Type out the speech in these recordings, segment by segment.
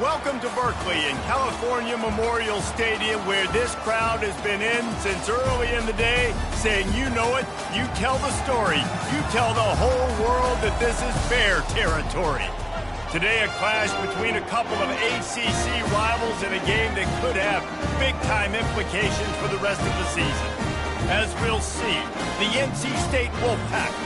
Welcome to Berkeley and California Memorial Stadium, where this crowd has been in since early in the day, saying you know it, you tell the story, you tell the whole world that this is Bear territory. Today, a clash between a couple of ACC rivals in a game that could have big-time implications for the rest of the season. As we'll see, the NC State Wolfpack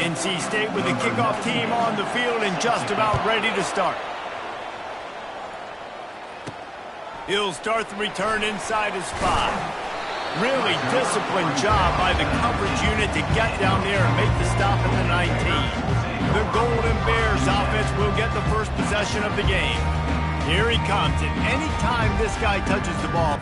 NC State with the kickoff team on the field and just about ready to start. He'll start the return inside his 5. Really disciplined job by the coverage unit to get down there and make the stop at the 19. The Golden Bears offense will get the first possession of the game. Here he comes, and anytime this guy touches the ball,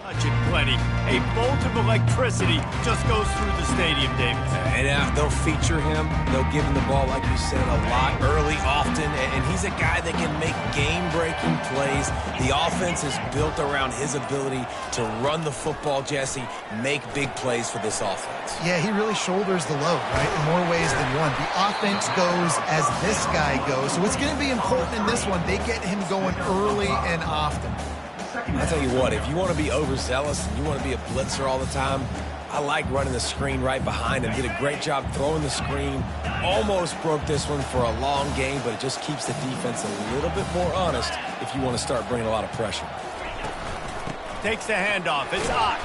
touch it plenty. A bolt of electricity just goes through the stadium, David. And they'll feature him. They'll give him the ball, like you said, a lot, early, often. And he's a guy that can make game-breaking plays. The offense is built around his ability to run the football, Jesse, make big plays for this offense. Yeah, he really shoulders the load, right, in more ways than one. The offense goes as this guy goes. So it's going to be important in this one. They get him going early and often. I tell you what, if you want to be overzealous and you want to be a blitzer all the time, I like running the screen right behind him. Did a great job throwing the screen. Almost broke this one for a long game, but it just keeps the defense a little bit more honest if you want to start bringing a lot of pressure. Takes the handoff. It's Ott.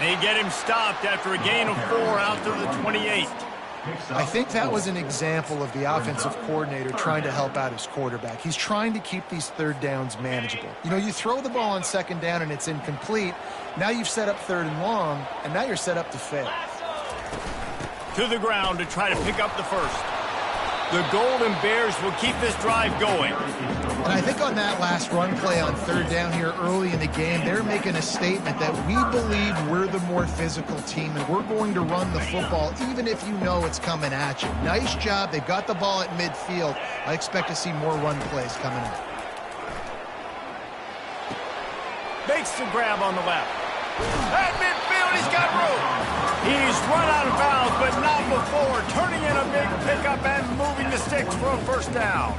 They get him stopped after a gain of 4 out to the 28. I think that was an example of the offensive coordinator trying to help out his quarterback. He's trying to keep these third downs manageable. You know, you throw the ball on second down and it's incomplete. Now you've set up third and long, and now you're set up to fail. To the ground to try to pick up the first. The Golden Bears will keep this drive going. And I think on that last run play on third down here early in the game, they're making a statement that we believe we're the more physical team and we're going to run the football even if you know it's coming at you. Nice job. They got the ball at midfield. I expect to see more run plays coming up. Makes the grab on the left. At midfield, he's got room. He's run out of bounds, but not before. Turning in a big pickup and moving the sticks for a first down.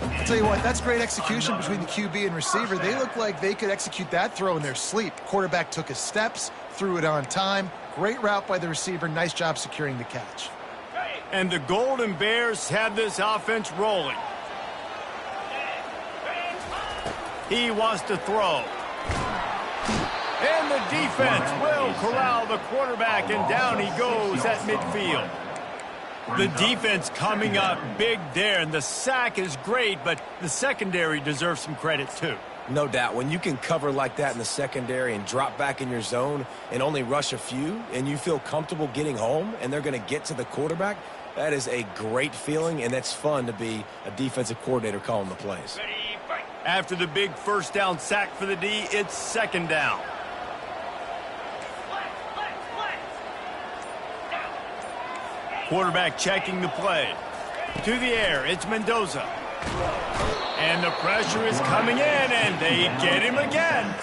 I'll tell you what, that's great execution between the QB and receiver. They look like they could execute that throw in their sleep. Quarterback took his steps, threw it on time. Great route by the receiver. Nice job securing the catch. And the Golden Bears have this offense rolling. He wants to throw. And the defense will corral the quarterback, and down he goes at midfield. The defense coming up big there, and the sack is great, but the secondary deserves some credit too. No doubt. When you can cover like that in the secondary and drop back in your zone and only rush a few, and you feel comfortable getting home, and they're going to get to the quarterback, that is a great feeling, and that's fun to be a defensive coordinator calling the plays. After the big first down sack for the D, it's second down. Quarterback checking the play. To the air, it's Mendoza. And the pressure is coming in, and they get him again.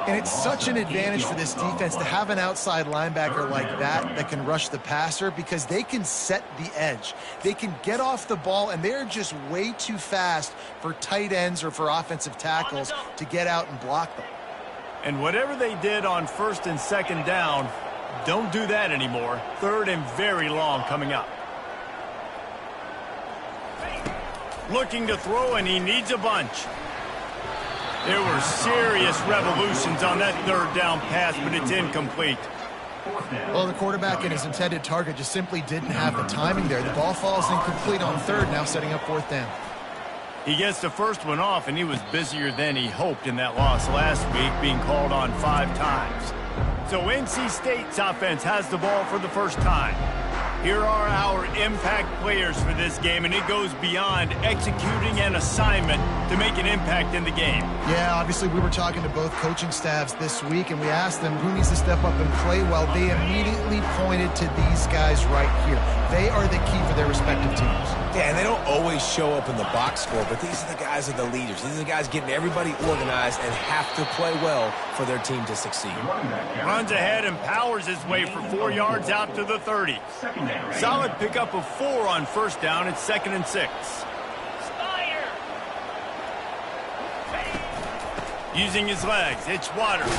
And it's such an advantage for this defense to have an outside linebacker like that can rush the passer because they can set the edge. They can get off the ball, and they're just way too fast for tight ends or for offensive tackles to get out and block them. And whatever they did on first and second down, don't do that anymore. Third and very long coming up. Looking to throw, and he needs a bunch. There were serious revolutions on that third down pass, but it's incomplete. Well, the quarterback and his intended target just simply didn't have the timing there. The ball falls incomplete on third, now setting up fourth down. He gets the first one off, and he was busier than he hoped in that loss last week, being called on 5 times. So NC State's offense has the ball for the first time. Here are our impact players for this game, and it goes beyond executing an assignment to make an impact in the game. Yeah, obviously we were talking to both coaching staffs this week, and we asked them who needs to step up and play well. They immediately pointed to these guys right here. They are the key for their respective teams. Yeah, and they don't always show up in the box score, but these are the guys that are the leaders. These are the guys getting everybody organized and have to play well for their team to succeed. Runs ahead and powers his way for 4 yards out to the 30. Solid pickup of 4 on first down. It's 2nd and 6. Using his legs, it's Waters.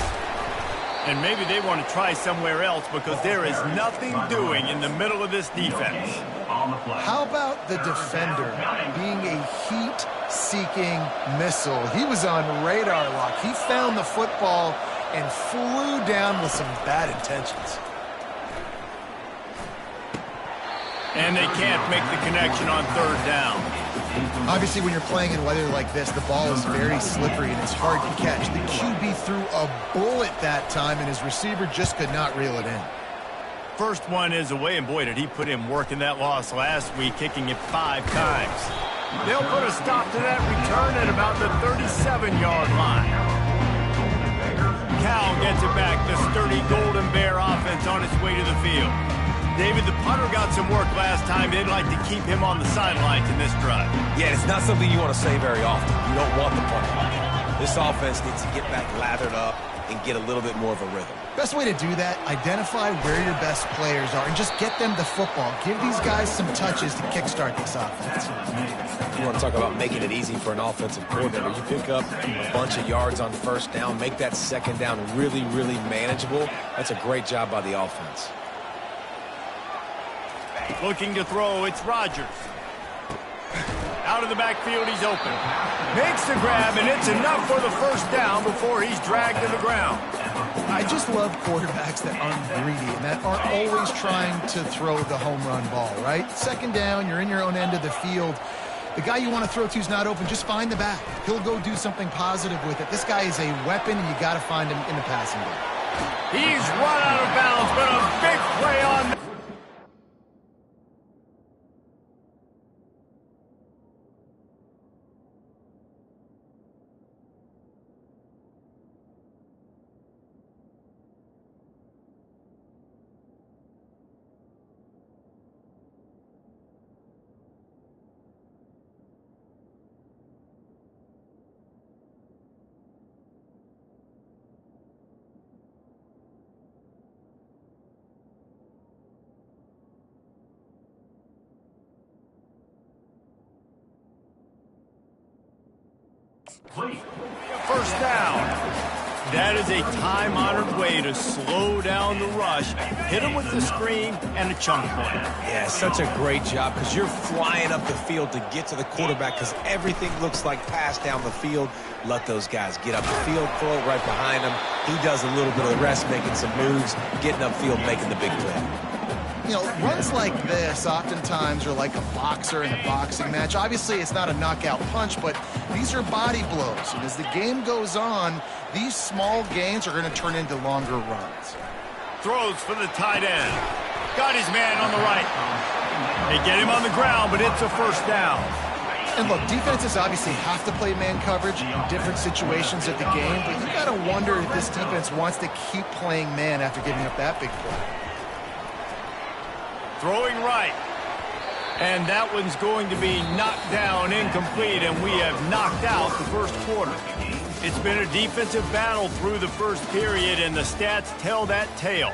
And maybe they want to try somewhere else because there is nothing doing in the middle of this defense. How about the defender being a heat-seeking missile? He was on radar lock. He found the football and flew down with some bad intentions. And they can't make the connection on third down. Obviously, when you're playing in weather like this, the ball is very slippery and it's hard to catch. The QB threw a bullet that time, and his receiver just could not reel it in. First one is away, and boy, did he put in work in that loss last week, kicking it 5 times. They'll put a stop to that return at about the 37-yard line. Cal gets it back. The sturdy Golden Bear offense on its way to the field. David, the punter got some work last time. They'd like to keep him on the sidelines in this drive. Yeah, it's not something you want to say very often. You don't want the punter. This offense needs to get back lathered up and get a little bit more of a rhythm. Best way to do that, identify where your best players are and just get them the football. Give these guys some touches to kickstart this offense. You want to talk about making it easy for an offensive coordinator. You pick up a bunch of yards on first down, make that second down really, really manageable. That's a great job by the offense. Looking to throw, it's Rodgers. Out out of the backfield. He's open. Makes the grab, and it's enough for the first down before he's dragged to the ground. I just love quarterbacks that aren't greedy and that aren't always trying to throw the home run ball, right? Second down, you're in your own end of the field. The guy you want to throw to is not open. Just find the back. He'll go do something positive with it. This guy is a weapon, and you got to find him in the passing game. He's run out of bounds, but a big play on. First down. That is a time-honored way to slow down the rush, hit him with the screen, and a chunk play. Yeah, such a great job because you're flying up the field to get to the quarterback because everything looks like pass down the field. Let those guys get up the field, throw it right behind him. He does a little bit of the rest, making some moves, getting upfield, making the big play. You know, runs like this oftentimes are like a boxer in a boxing match. Obviously, it's not a knockout punch, but these are body blows. And as the game goes on, these small gains are going to turn into longer runs. Throws for the tight end. Got his man on the right. They get him on the ground, but it's a first down. And look, defenses obviously have to play man coverage in different situations of the game, but you got to wonder if this defense wants to keep playing man after giving up that big play. Throwing right. And that one's going to be knocked down, incomplete, and we have knocked out the first quarter. It's been a defensive battle through the first period, and the stats tell that tale.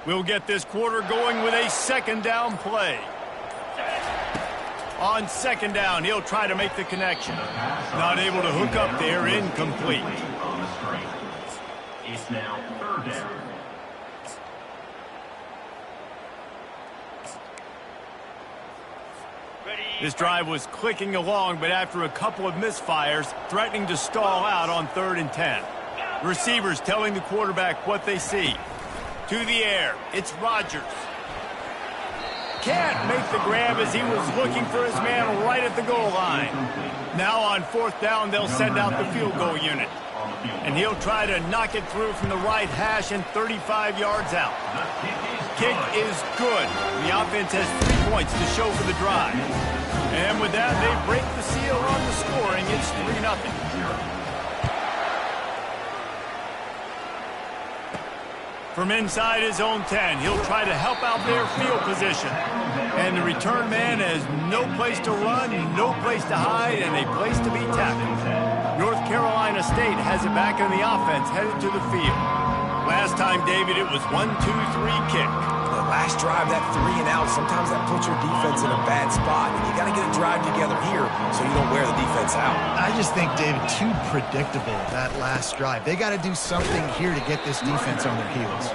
We'll get this quarter going with a second down play. On second down, he'll try to make the connection. Not able to hook up there, incomplete. It's now third down. This drive was clicking along, but after a couple of misfires, threatening to stall out on 3rd and 10. Receivers telling the quarterback what they see. To the air, it's Rodgers. Can't make the grab as he was looking for his man right at the goal line. Now on 4th down, they'll send out the field goal unit. And he'll try to knock it through from the right hash and 35 yards out. Kick is good. The offense has 3 points to show for the drive. And with that, they break the seal on the scoring. It's 3-0. From inside his own 10, he'll try to help out their field position. And the return man has no place to run, no place to hide, and a place to be tackled. North Carolina State has it back in the offense, headed to the field. Last time, David, it was 1-2-3 kick. The last drive, that 3 and out, sometimes that puts your defense in a bad spot. And you got to get a drive together here so you don't wear the defense out. I just think, David, too predictable, that last drive. They got to do something here to get this defense on their heels.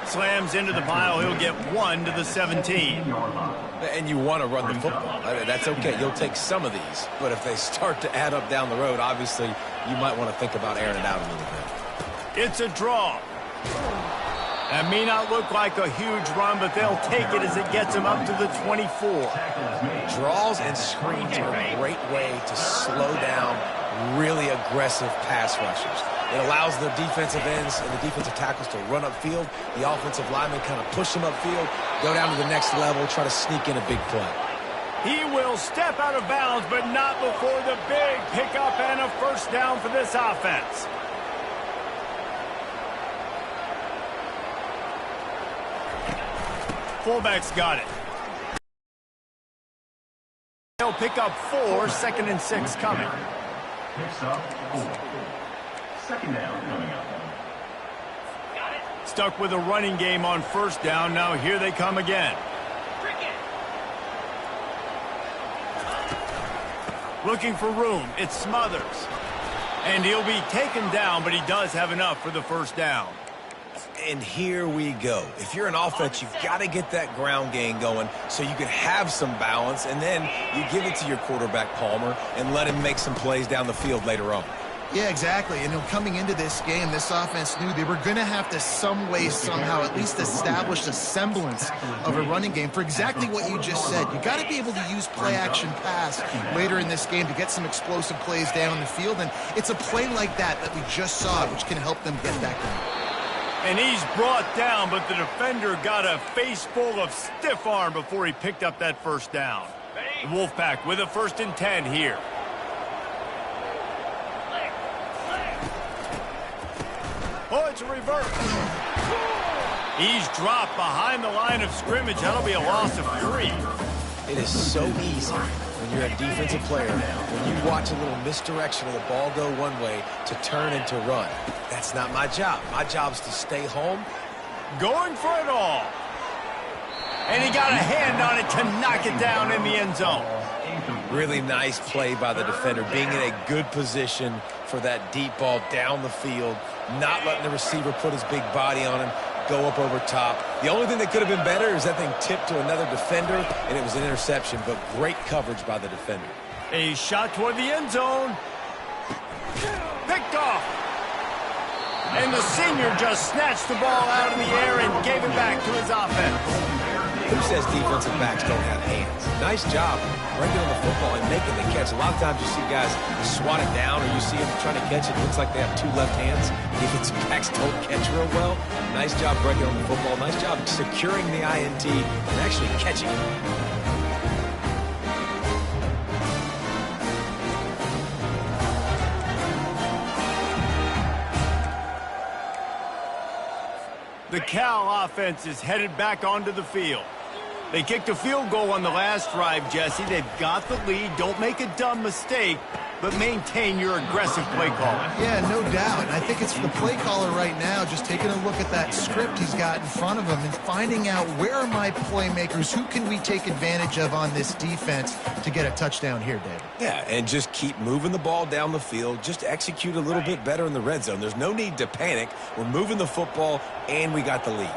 Slams into the pile. He'll get 1 to the 17. And you want to run the football. That's okay. You'll take some of these. But if they start to add up down the road, obviously, you might want to think about airing it out a little bit. It's a draw. That may not look like a huge run, but they'll take it as it gets them up to the 24. Draws and screens are a great way to slow down really aggressive pass rushers. It allows the defensive ends and the defensive tackles to run upfield. The offensive linemen kind of push them upfield, go down to the next level, try to sneak in a big play. He will step out of bounds, but not before the big pickup and a first down for this offense. Fullback's got it. They'll pick up 4, 2nd and 6 coming. Picks up 4. Second down coming up. Stuck with a running game on first down. Now here they come again. Looking for room. It's Smothers. And he'll be taken down, but he does have enough for the first down. And here we go. If you're an offense, you've got to get that ground game going so you can have some balance, and then you give it to your quarterback, Palmer, and let him make some plays down the field later on. Yeah, exactly. And coming into this game, this offense knew they were going to have to some way, somehow, at least establish a semblance of a running game for exactly what you just said. You got to be able to use play-action pass later in this game to get some explosive plays down the field. And it's a play like that we just saw, which can help them get that going. And he's brought down, but the defender got a face full of stiff arm before he picked up that first down. The Wolfpack with a 1st and 10 here. Oh, it's a reverse. He's dropped behind the line of scrimmage. That'll be a loss of 3. It is so easy when you're a defensive player, when you watch a little misdirection of the ball go one way, to turn and to run. That's not my job. My job is to stay home. Going for it all. And he got a hand on it to knock it down in the end zone. Really nice play by the defender, being in a good position for that deep ball down the field, not letting the receiver put his big body on him, go up over top. The only thing that could have been better is that thing tipped to another defender, and it was an interception, but great coverage by the defender. A shot toward the end zone. Picked off. And the senior just snatched the ball out of the air and gave it back to his offense. Who says defensive backs don't have hands? Nice job bringing on the football and making the catch. A lot of times you see guys swat it down, or you see them trying to catch it. It looks like they have 2 left hands. Defensive backs don't catch real well. Nice job breaking on the football. Nice job securing the INT and actually catching it. The Cal offense is headed back onto the field. They kicked a field goal on the last drive, Jesse. They've got the lead. Don't make a dumb mistake, but maintain your aggressive play calling. Yeah, no doubt. And I think it's the play caller right now just taking a look at that script he's got in front of him and finding out, where are my playmakers? Who can we take advantage of on this defense to get a touchdown here, David? Yeah, and just keep moving the ball down the field. Just execute a little bit better in the red zone. There's no need to panic. We're moving the football, and we got the lead.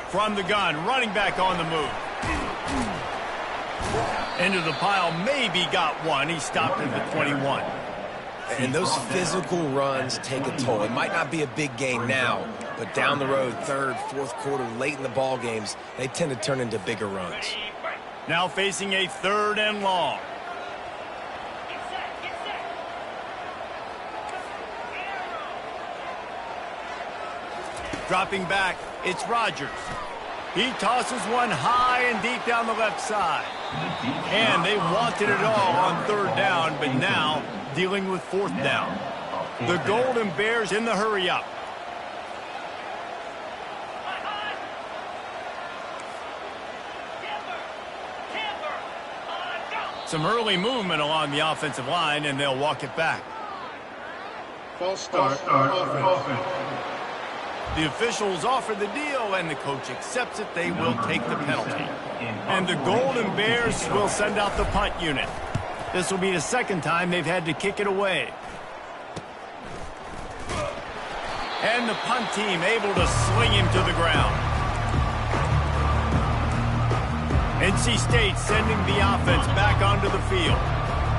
From the gun, running back on the move. Into the pile, maybe got one. He stopped at the 21. And those physical runs take a toll. It might not be a big gain now, but down the road, 3rd, 4th quarter, late in the ball games, they tend to turn into bigger runs. Now facing a 3rd and long. Dropping back, it's Rodgers. He tosses one high and deep down the left side. And they wanted it all on 3rd down, but now dealing with 4th down. The Golden Bears in the hurry-up. Some early movement along the offensive line, and they'll walk it back. False start offense. The officials offer the deal, and the coach accepts it. They will take the penalty. And the Golden Bears will send out the punt unit. This will be the 2nd time they've had to kick it away. And the punt team able to sling him to the ground. NC State sending the offense back onto the field.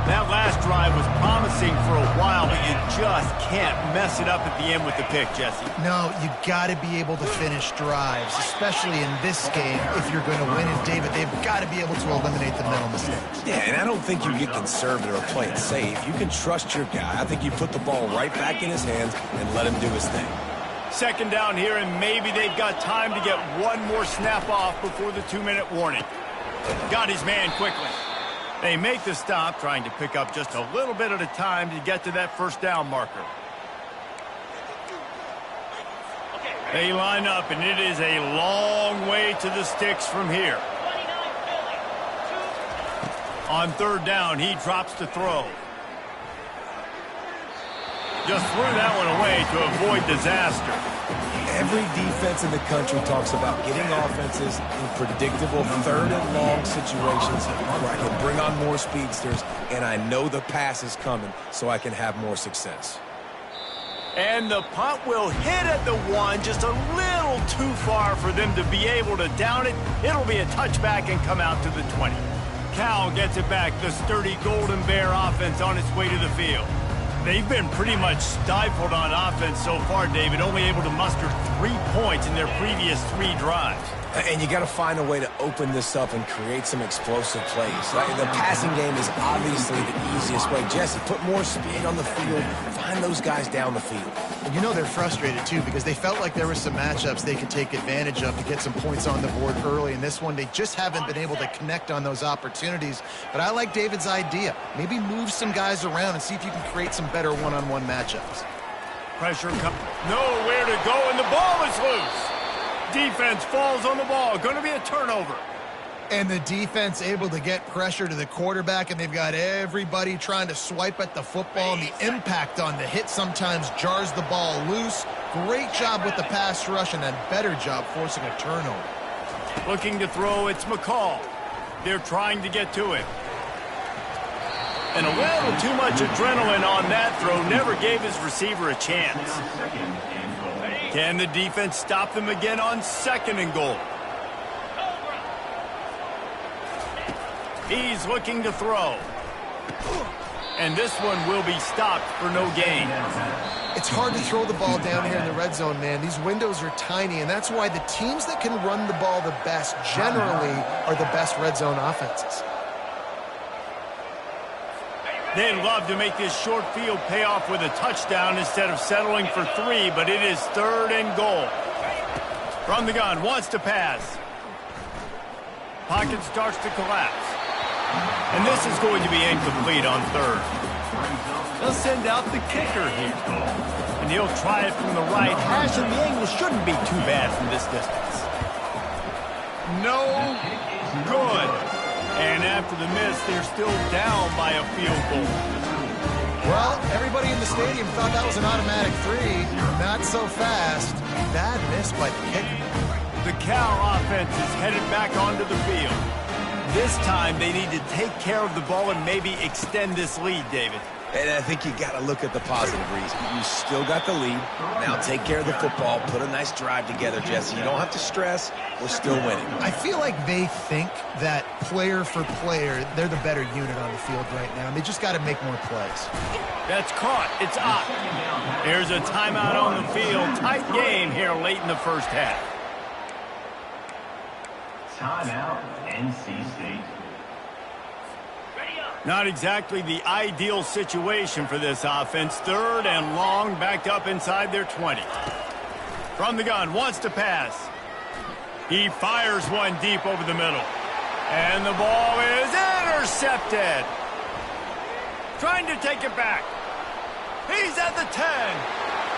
That last drive was promising for a while, but you just can't mess it up at the end with the pick, Jesse. No, you got to be able to finish drives, especially in this game if you're going to win. And, David, they've got to be able to eliminate the mental mistakes. Yeah, and I don't think you get conservative or play it safe. You can trust your guy. I think you put the ball right back in his hands and let him do his thing. 2nd down here, and maybe they've got time to get one more snap off before the 2-minute warning. Got his man quickly. They make the stop, trying to pick up just a little bit at a time to get to that 1st down marker. They line up, and it is a long way to the sticks from here. On 3rd down, he drops to throw. Just threw that one away to avoid disaster. Every defense in the country talks about getting offenses in predictable third and long situations where I can bring on more speedsters and I know the pass is coming so I can have more success. And the punt will hit at the 1, just a little too far for them to be able to down it. It'll be a touchback and come out to the 20. Cal gets it back, the sturdy Golden Bear offense on its way to the field. They've been pretty much stifled on offense so far, David, only able to muster 3 points in their previous 3 drives. And you got to find a way to open this up and create some explosive plays. The passing game is obviously the easiest way. Jesse, put more speed on the field. Find those guys down the field. And you know they're frustrated, too, because they felt like there were some matchups they could take advantage of to get some points on the board early. In this one, they just haven't been able to connect on those opportunities. But I like David's idea. Maybe move some guys around and see if you can create some better one-on-one matchups. Pressure comes. Nowhere to go, and the ball is loose. Defense falls on the ball. Going to be a turnover. And the defense able to get pressure to the quarterback, and they've got everybody trying to swipe at the football, and the impact on the hit sometimes jars the ball loose. Great job with the pass rush, and a better job forcing a turnover. Looking to throw, it's McCall. They're trying to get to it. And a little too much adrenaline on that throw never gave his receiver a chance. Can the defense stop them again on 2nd and goal? He's looking to throw. And this one will be stopped for no gain. It's hard to throw the ball down here in the red zone, man. These windows are tiny, and that's why the teams that can run the ball the best generally are the best red zone offenses. They'd love to make this short field pay off with a touchdown instead of settling for 3, but it is 3rd and goal. From the gun, wants to pass. Pocket starts to collapse. And this is going to be incomplete on 3rd. They'll send out the kicker here. And he'll try it from the right hash, and the angle shouldn't be too bad from this distance. No good. And after the miss, they're still down by a field goal. Well, everybody in the stadium thought that was an automatic 3. Not so fast. Bad miss by the kicker. The Cal offense is headed back onto the field. This time, they need to take care of the ball and maybe extend this lead, David. And I think you got to look at the positive reason. You still got the lead. Now take care of the football. Put a nice drive together, Jesse. You don't have to stress. We're still winning. I feel like they think that player for player, they're the better unit on the field right now. And they just got to make more plays. That's caught. It's up. Here's a timeout on the field. Tight game here late in the first half. Timeout, NC State. Not exactly the ideal situation for this offense. 3rd and long, backed up inside their 20. From the gun, wants to pass. He fires one deep over the middle. And the ball is intercepted. Trying to take it back. He's at the 10.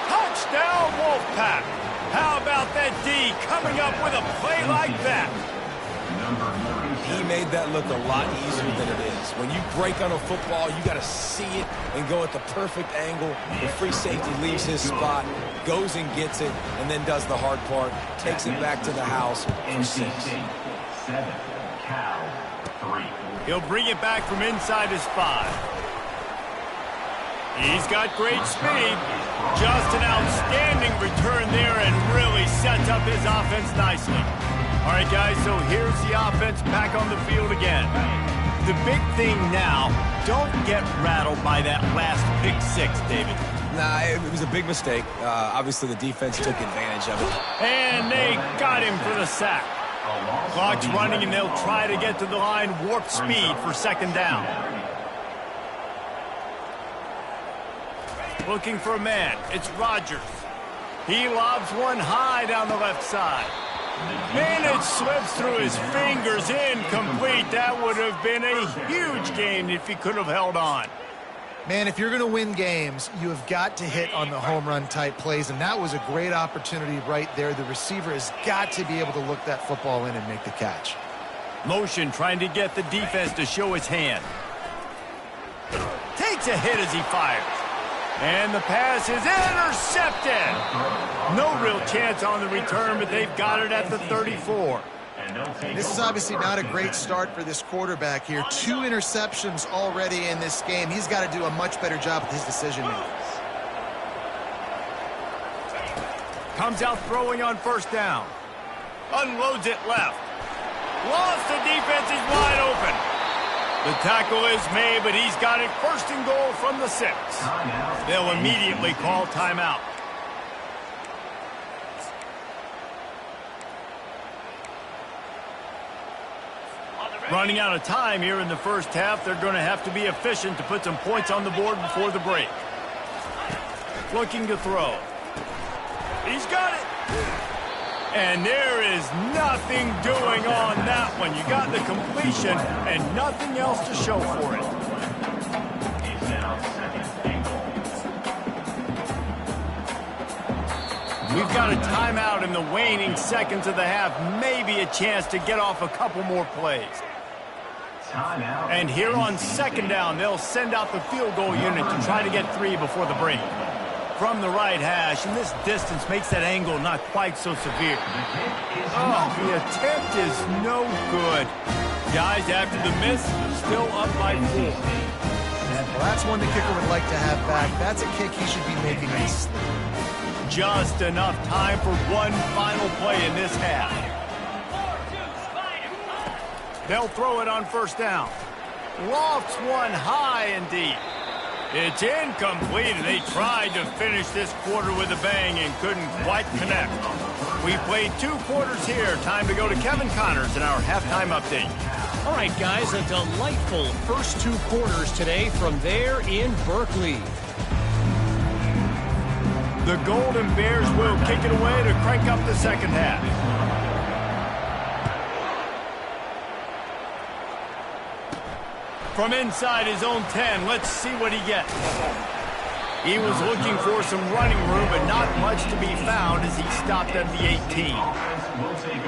Touchdown, Wolfpack. How about that D coming up with a play like that? He made that look a lot easier than it is. When you break on a football, you got to see it and go at the perfect angle. The free safety leaves his spot, goes and gets it, and then does the hard part, takes it back to the house for 6. 7, Cal 3. He'll bring it back from inside his 5. He's got great speed. Just an outstanding return there and really sets up his offense nicely. All right, guys, so here's the offense back on the field again. The big thing now, don't get rattled by that last pick 6, David. Nah, it was a big mistake. Obviously, the defense took advantage of it. And they got him for the sack. Clock's running, and they'll try to get to the line, warp speed for 2nd down. Looking for a man. It's Rodgers. He lobs one high down the left side. And it slips through his fingers, incomplete. That would have been a huge gain if he could have held on. Man, if you're going to win games, you have got to hit on the home run type plays, and that was a great opportunity right there. The receiver has got to be able to look that football in and make the catch. Motion trying to get the defense to show his hand. Takes a hit as he fires. And the pass is intercepted. No real chance on the return, but they've got it at the 34. This is obviously not a great start for this quarterback here. 2 interceptions already in this game. He's got to do a much better job with his decision-making. Comes out throwing on first down. Unloads it left. Lost, the defense is wide open. The tackle is made, but he's got it first and goal from the 6. They'll immediately call timeout. Running out of time here in the first half. They're going to have to be efficient to put some points on the board before the break. Looking to throw. He's got it. And there is nothing doing on that one. You got the completion and nothing else to show for it. We've got a timeout in the waning seconds of the half. Maybe a chance to get off a couple more plays. And here on second down, they'll send out the field goal unit to try to get 3 before the break. From the right hash, and this distance makes that angle not quite so severe. Oh, the attempt is no good. Guys, after the miss, still up by 4. Well, that's one the kicker would like to have back. That's a kick he should be making in his sleep. Just enough time for one final play in this half. They'll throw it on first down. Lofts one high and deep. It's incomplete, and they tried to finish this quarter with a bang and couldn't quite connect. We played 2 quarters here. Time to go to Kevin Connors in our halftime update. All right, guys, a delightful first 2 quarters today from there in Berkeley. The Golden Bears will kick it away to crank up the second half. From inside his own 10, let's see what he gets. He was looking for some running room, but not much to be found as he stopped at the 18.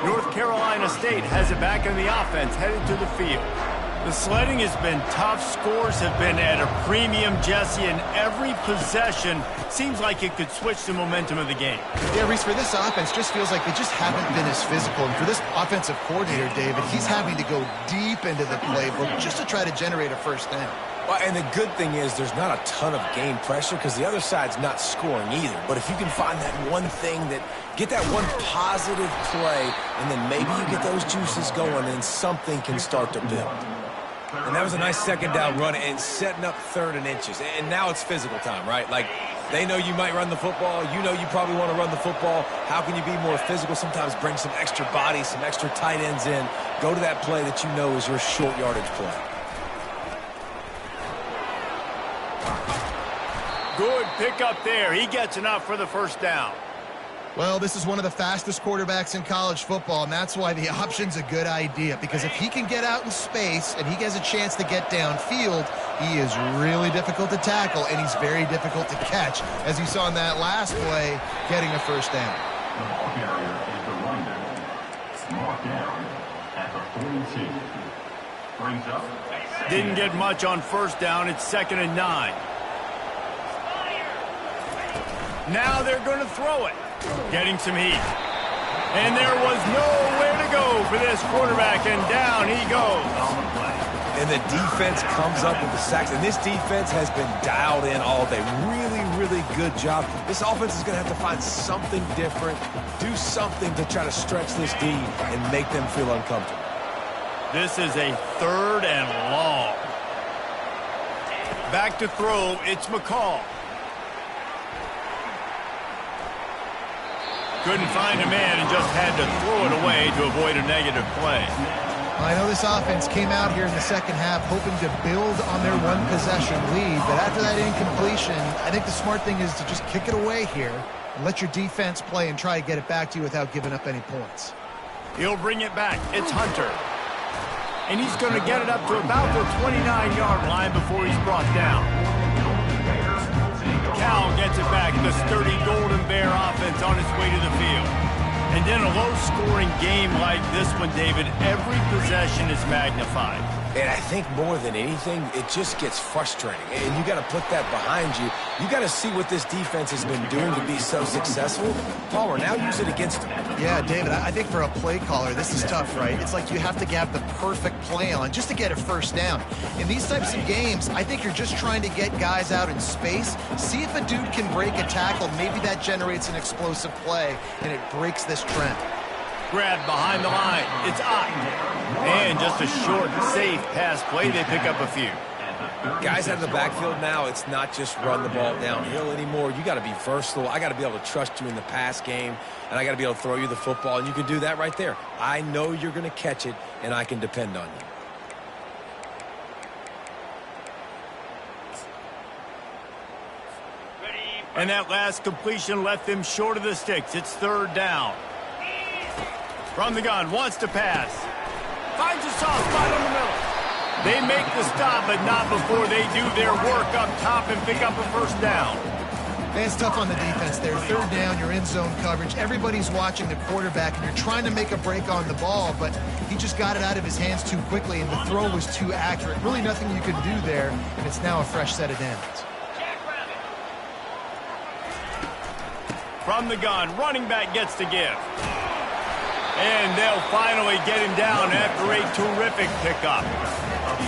North Carolina State has it back in the offense, headed to the field. The sledding has been tough. Scores have been at a premium, Jesse, and every possession seems like it could switch the momentum of the game. Yeah, Reese, for this offense, just feels like they just haven't been as physical. And for this offensive coordinator, David, he's having to go deep into the playbook just to try to generate a first down. Well, and the good thing is there's not a ton of game pressure because the other side's not scoring either. But if you can find that one thing get that one positive play, and then maybe you get those juices going, and something can start to build. And that was a nice second down run and setting up 3rd and inches. And now it's physical time, right? Like, they know you might run the football. You know you probably want to run the football. How can you be more physical? Sometimes bring some extra body, some extra tight ends in. Go to that play that you know is your short yardage play. Good pickup there. He gets enough for the first down. Well, this is one of the fastest quarterbacks in college football, and that's why the option's a good idea. Because if he can get out in space and he has a chance to get downfield, he is really difficult to tackle, and he's very difficult to catch, as you saw in that last play, getting a first down. The ball carrier is the running back. Marked down at the 42. Brings up. Didn't get much on first down. It's 2nd and 9. Now they're going to throw it. Getting some heat. And there was nowhere to go for this quarterback, and down he goes. And the defense comes up with the sacks. And this defense has been dialed in all day. Really, really good job. This offense is going to have to find something different, do something to try to stretch this D and make them feel uncomfortable. This is a 3rd and long. Back to throw, it's McCall. Couldn't find a man and just had to throw it away to avoid a negative play. I know this offense came out here in the second half hoping to build on their one-possession lead, but after that incompletion, I think the smart thing is to just kick it away here and let your defense play and try to get it back to you without giving up any points. He'll bring it back. It's Hunter. And he's going to get it up to about the 29-yard line before he's brought down. Cal gets it back. The sturdy Golden Bear offense on its way to the field. And in a low-scoring game like this one, David, every possession is magnified. And I think more than anything, it just gets frustrating. And you got to put that behind you. You got to see what this defense has been doing to be so successful. Palmer, now use it against them. Yeah, David, I think for a play caller, this is tough, right? It's like you have to have the perfect play on just to get a first down. In these types of games, I think you're just trying to get guys out in space, see if a dude can break a tackle. Maybe that generates an explosive play, and it breaks this trend. Grabbed behind the line. It's up. And just a short, safe pass play. They pick up a few. Guys out of the backfield now, it's not just run the ball downhill anymore. You got to be versatile. I got to be able to trust you in the pass game, and I got to be able to throw you the football, and you can do that right there. I know you're going to catch it, and I can depend on you. And that last completion left them short of the sticks. It's third down. From the gun, wants to pass. Finds a soft spot in the middle. They make the stop, but not before they do their work up top and pick up a first down. Man, it's tough on the defense there. Third down, you're in zone coverage. Everybody's watching the quarterback, and you're trying to make a break on the ball, but he just got it out of his hands too quickly, and the throw was too accurate. Really nothing you can do there, and it's now a fresh set of downs. From the gun, running back gets to give. And they'll finally get him down after a terrific pickup.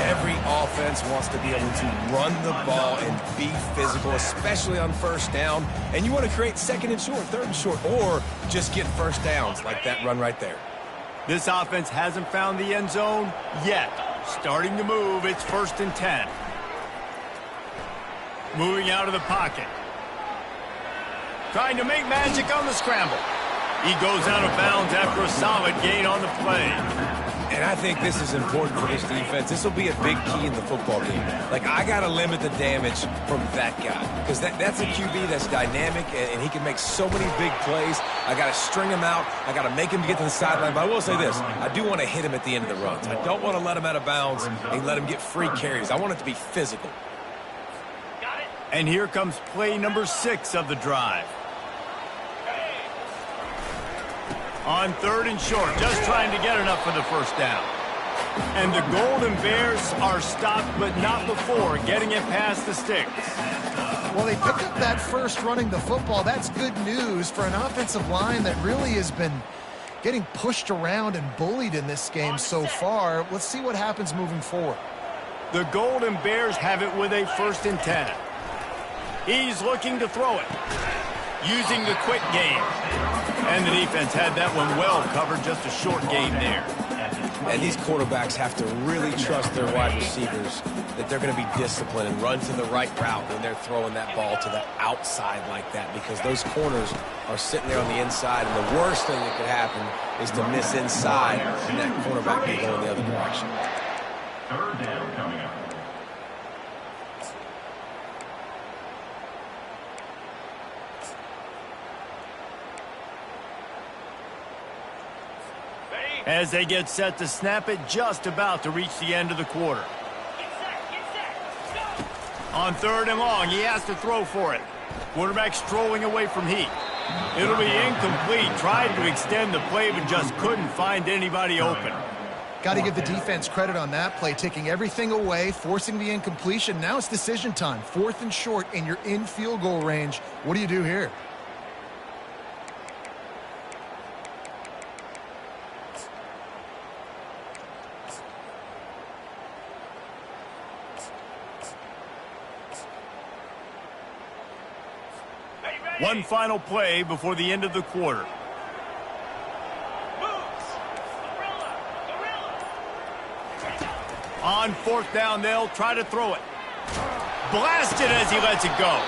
Every offense wants to be able to run the ball and be physical, especially on first down. And you want to create second and short, third and short, or just get first downs like that run right there. This offense hasn't found the end zone yet. Starting to move, it's 1st and 10. Moving out of the pocket. Trying to make magic on the scramble. He goes out of bounds after a solid gain on the play. And I think this is important for this defense. This will be a big key in the football game. Like, I got to limit the damage from that guy. Because that's a QB that's dynamic, and he can make so many big plays. I got to string him out. I got to make him get to the sideline. But I will say this. I do want to hit him at the end of the runs. I don't want to let him out of bounds and let him get free carries. I want it to be physical. And here comes play number 6 of the drive. On 3rd and short, just trying to get enough for the first down. And the Golden Bears are stopped, but not before getting it past the sticks. Well, they picked up that first running the football. That's good news for an offensive line that really has been getting pushed around and bullied in this game so far. Let's see what happens moving forward. The Golden Bears have it with a 1st and 10. He's looking to throw it, using the quick game. And the defense had that one well covered, just a short gain there. And these quarterbacks have to really trust their wide receivers that they're going to be disciplined and run to the right route when they're throwing that ball to the outside like that, because those corners are sitting there on the inside, and the worst thing that could happen is to miss inside and that cornerback can go in the other direction. Third down coming up. As they get set to snap it, just about to reach the end of the quarter. On 3rd and long, he has to throw for it. Quarterback strolling away from heat. It'll be incomplete. Tried to extend the play, but just couldn't find anybody open. Got to give the defense credit on that play, taking everything away, forcing the incompletion. Now it's decision time. 4th and short, and you're in field goal range. What do you do here? One final play before the end of the quarter. On 4th down, they'll try to throw it. Blasted as he lets it go.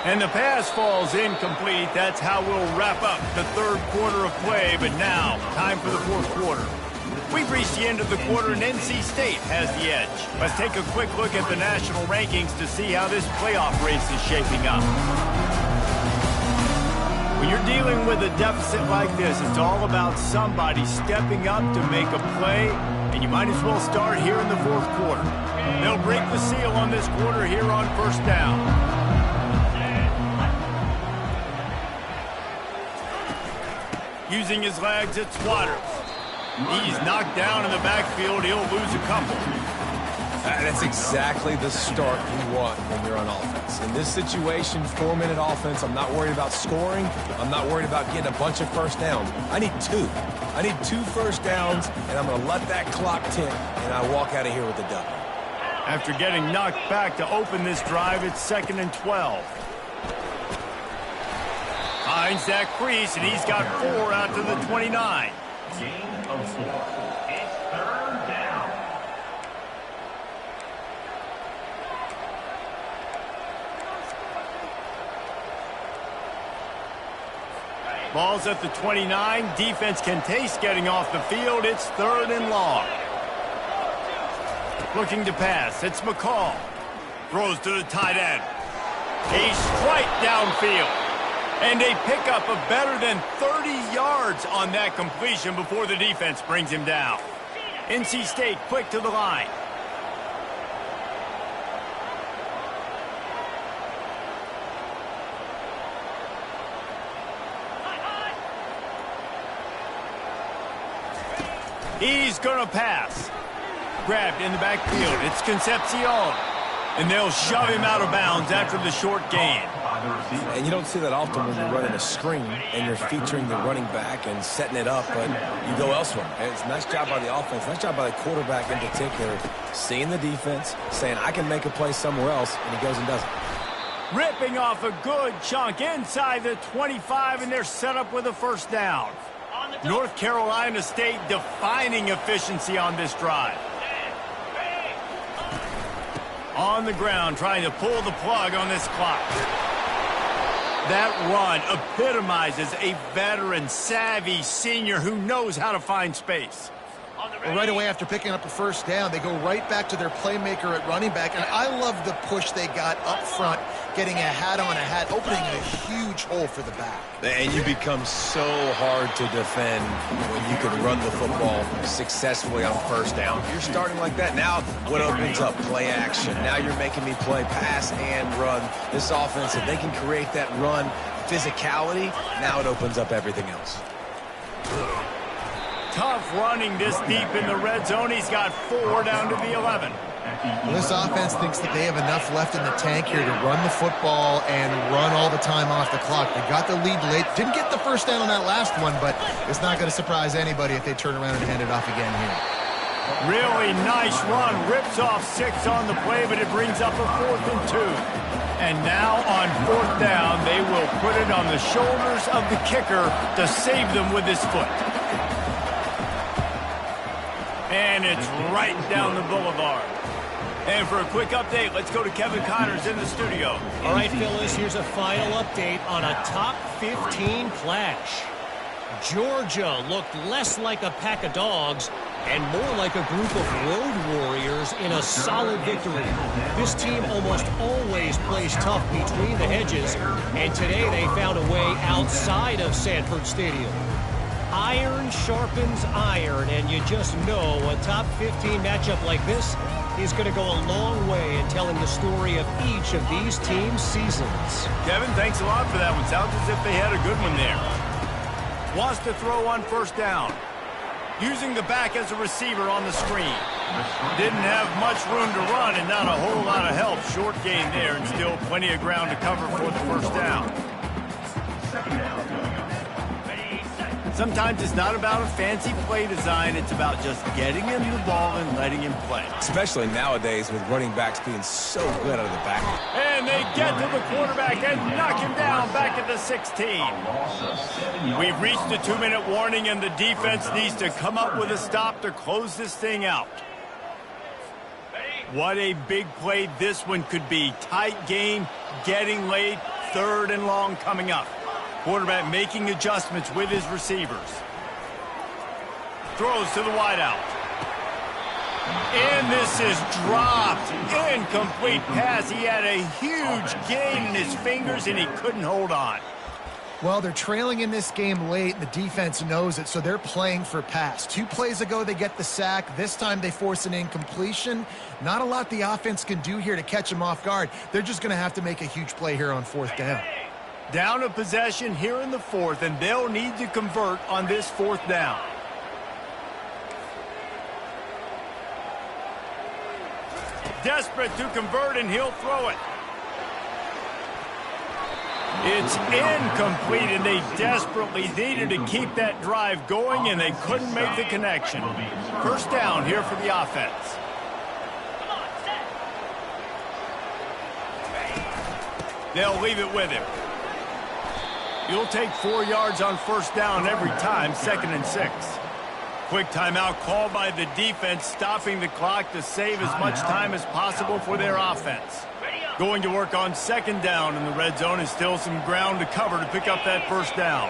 And the pass falls incomplete. That's how we'll wrap up the 3rd quarter of play. But now, time for the 4th quarter. We've reached the end of the quarter, and NC State has the edge. Let's take a quick look at the national rankings to see how this playoff race is shaping up. When you're dealing with a deficit like this, it's all about somebody stepping up to make a play, and you might as well start here in the 4th quarter. They'll break the seal on this quarter here on 1st down. Using his legs, it's Waters. He's knocked down in the backfield. He'll lose a couple. That's exactly the start you want when you're on offense. In this situation, 4-minute offense, I'm not worried about scoring. I'm not worried about getting a bunch of first downs. I need 2. I need 2 first downs, and I'm going to let that clock tick, and I walk out of here with a W. After getting knocked back to open this drive, it's 2nd and 12. Finds that crease, and he's got 4 out to the 29. Gain of 4. It's 3rd down. Ball's at the 29. Defense can taste getting off the field. It's 3rd and long. Looking to pass. It's McCall. Throws to the tight end. A strike downfield. And a pickup of better than 30 yards on that completion before the defense brings him down. NC State quick to the line. He's going to pass. Grabbed in the backfield. It's Concepcion. And they'll shove him out of bounds after the short gain. And you don't see that often when you're running a screen and you're featuring the running back and setting it up, but you go elsewhere. And it's a nice job by the offense, nice job by the quarterback in particular, seeing the defense, saying, I can make a play somewhere else, and he goes and does it. Ripping off a good chunk inside the 25, and they're set up with a first down. North Carolina State defining efficiency on this drive. On the ground, trying to pull the plug on this clock. That run epitomizes a veteran, savvy senior who knows how to find space. Well, right away after picking up a first down, they go right back to their playmaker at running back. And I love the push they got up front, getting a hat on a hat, opening a huge hole for the back. And you become so hard to defend when you can run the football successfully on first down. You're starting like that. Now what opens up? Play action. Now you're making me play pass and run. This offense, if they can create that run physicality, now it opens up everything else. Tough running this deep in the red zone. He's got 4 down to the 11. Well, this offense thinks that they have enough left in the tank here to run the football and run all the time off the clock. They got the lead late. Didn't get the first down on that last one, but it's not going to surprise anybody if they turn around and hand it off again here. Really nice run. Rips off 6 on the play, but it brings up a 4th and 2. And now on 4th down, they will put it on the shoulders of the kicker to save them with his foot. And it's right down the boulevard. And for a quick update, let's go to Kevin Connors in the studio. All right, Phyllis, here's a final update on a top 15 clash. Georgia looked less like a pack of dogs and more like a group of road warriors in a solid victory. This team almost always plays tough between the hedges, and today they found a way outside of Sanford Stadium. Iron sharpens iron, and you just know a top 15 matchup like this is going to go a long way in telling the story of each of these teams' seasons. Kevin, thanks a lot for that one. Sounds as if they had a good one there. Wants to throw on first down. Using the back as a receiver on the screen. Didn't have much room to run and not a whole lot of help. Short gain there and still plenty of ground to cover for the first down. Sometimes it's not about a fancy play design. It's about just getting him the ball and letting him play. Especially nowadays with running backs being so good out of the back. And they get to the quarterback and knock him down back at the 16. We've reached the 2-minute warning, and the defense needs to come up with a stop to close this thing out. What a big play this one could be. Tight game, getting late, 3rd and long coming up. Quarterback making adjustments with his receivers. Throws to the wideout. And this is dropped. Incomplete pass. He had a huge gain in his fingers, and he couldn't hold on. Well, they're trailing in this game late, and the defense knows it, so they're playing for pass. 2 plays ago, they get the sack. This time, they force an incompletion. Not a lot the offense can do here to catch them off guard. They're just going to have to make a huge play here on 4th down. Down a possession here in the 4th, and they'll need to convert on this 4th down. Desperate to convert, and he'll throw it. It's incomplete, and they desperately needed to keep that drive going, and they couldn't make the connection. First down here for the offense. They'll leave it with him. You'll take 4 yards on first down every time, 2nd and 6. Quick timeout called by the defense, stopping the clock to save as much time as possible for their offense. Going to work on 2nd down in the red zone, is still some ground to cover to pick up that first down.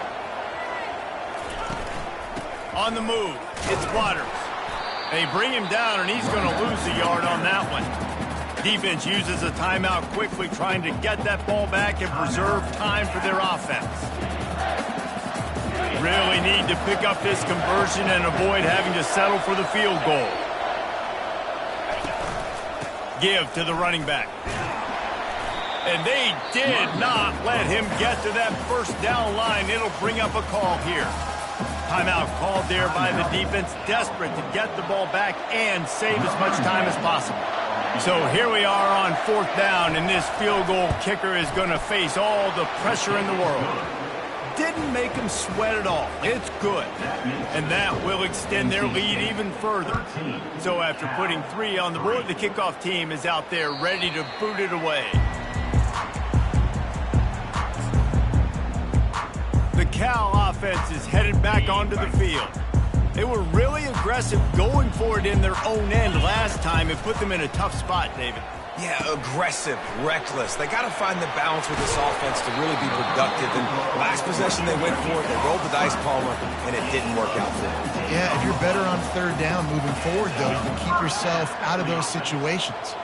On the move, it's Waters. They bring him down, and he's going to lose a yard on that one. Defense uses a timeout quickly, trying to get that ball back and preserve time for their offense. Really need to pick up this conversion and avoid having to settle for the field goal. Give to the running back. And they did not let him get to that first down line. It'll bring up a call here. Timeout called there by the defense, desperate to get the ball back and save as much time as possible. So here we are on 4th down, and this field goal kicker is going to face all the pressure in the world. Didn't make him sweat at all. It's good. And that will extend their lead even further. So after putting 3 on the board, the kickoff team is out there ready to boot it away. The Cal offense is headed back onto the field. They were really aggressive going for it in their own end last time. It put them in a tough spot, David. Yeah, aggressive, reckless. They got to find the balance with this offense to really be productive. And last possession they went for it, they rolled the dice, Palmer, and it didn't work out for them. Yeah, if you're better on 3rd down moving forward, though, you can keep yourself out of those situations.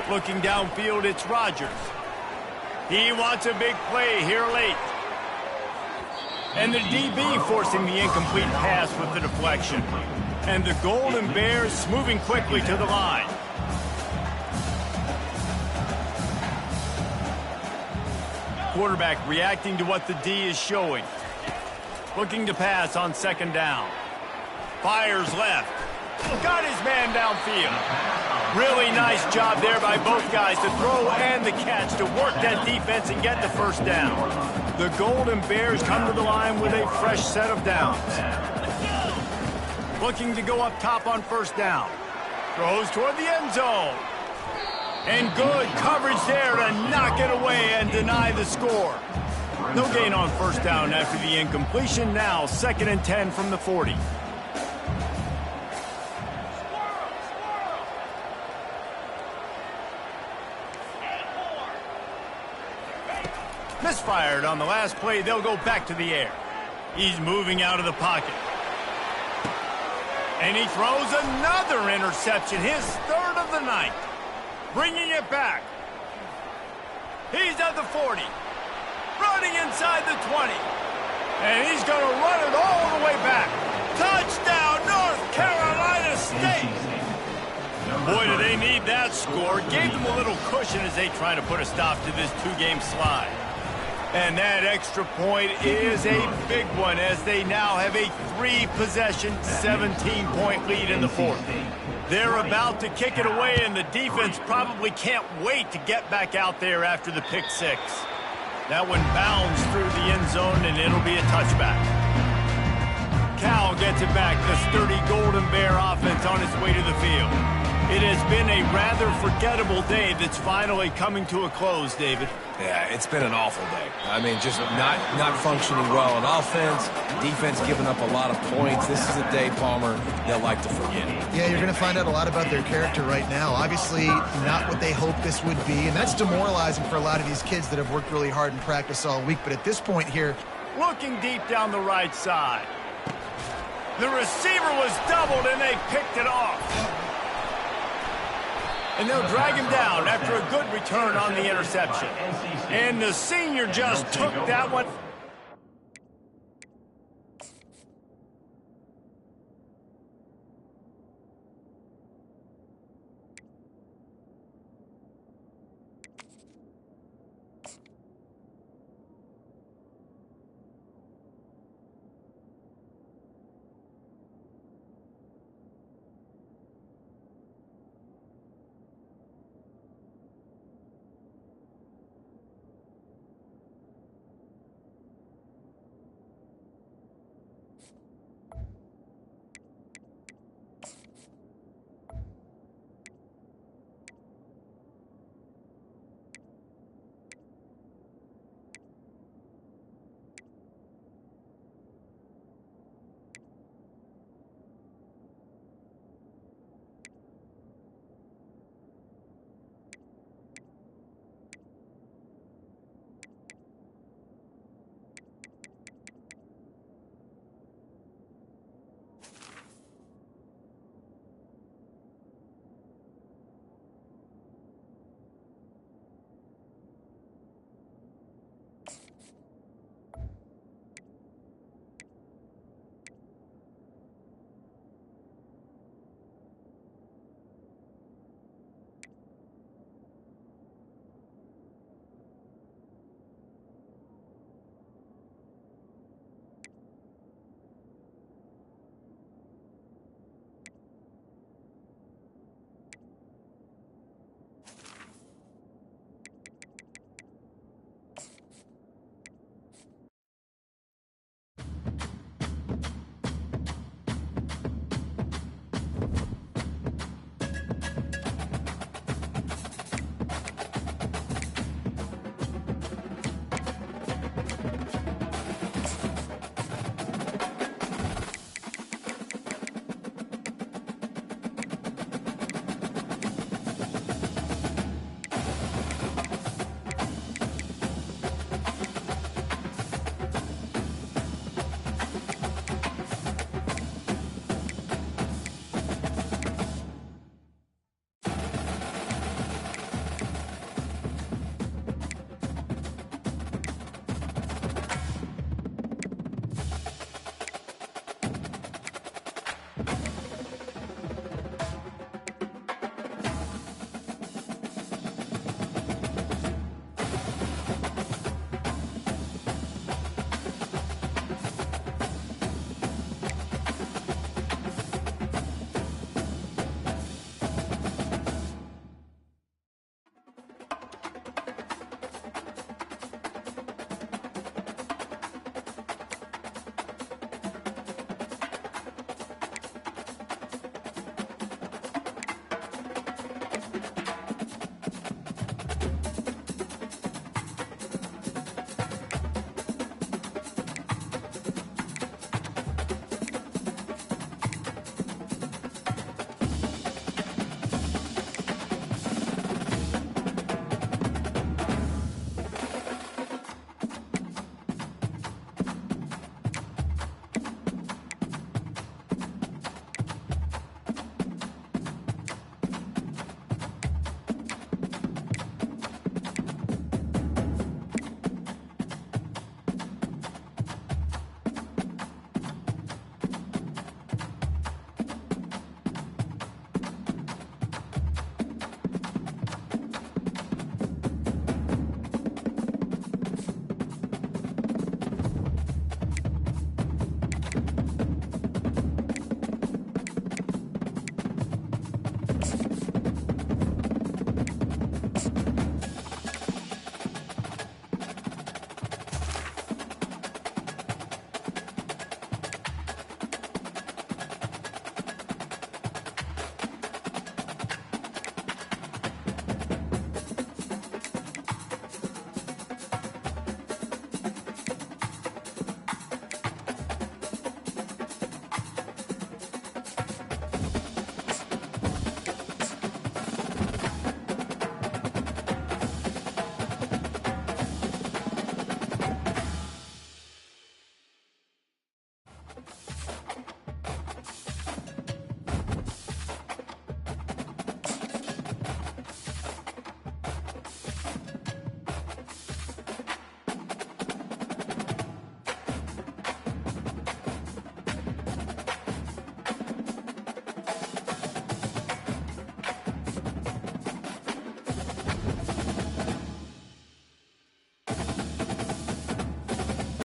Looking downfield, it's Rodgers. He wants a big play here late. And the DB forcing the incomplete pass with the deflection. And the Golden Bears moving quickly to the line. Quarterback reacting to what the D is showing. Looking to pass on 2nd down. Fires left. Got his man downfield. Really nice job there by both guys to throw and the catch to work that defense and get the first down. The Golden Bears come to the line with a fresh set of downs. Looking to go up top on first down. Throws toward the end zone. And good coverage there to knock it away and deny the score. No gain on first down after the incompletion. Now 2nd and 10 from the 40. Misfired on the last play. They'll go back to the air. He's moving out of the pocket. And he throws another interception, his 3rd of the night. Bringing it back. He's at the 40. Running inside the 20. And he's going to run it all the way back. Touchdown, North Carolina State. Boy, do they need that score. Gave them a little cushion as they try to put a stop to this 2-game slide. And that extra point is a big one as they now have a 3-possession, 17-point lead in the 4th. They're about to kick it away, and the defense probably can't wait to get back out there after the pick 6. That one bounds through the end zone, and it'll be a touchback. Cal gets it back. The sturdy Golden Bear offense on its way to the field. It has been a rather forgettable day that's finally coming to a close, David. Yeah, it's been an awful day. I mean, just not functioning well on offense, defense giving up a lot of points. This is a day, Palmer, they'll like to forget. Yeah, you're going to find out a lot about their character right now. Obviously, not what they hoped this would be, and that's demoralizing for a lot of these kids that have worked really hard in practice all week. But at this point here, looking deep down the right side. The receiver was doubled, and they picked it off. And they'll drag him down after a good return on the interception. And the senior just took that one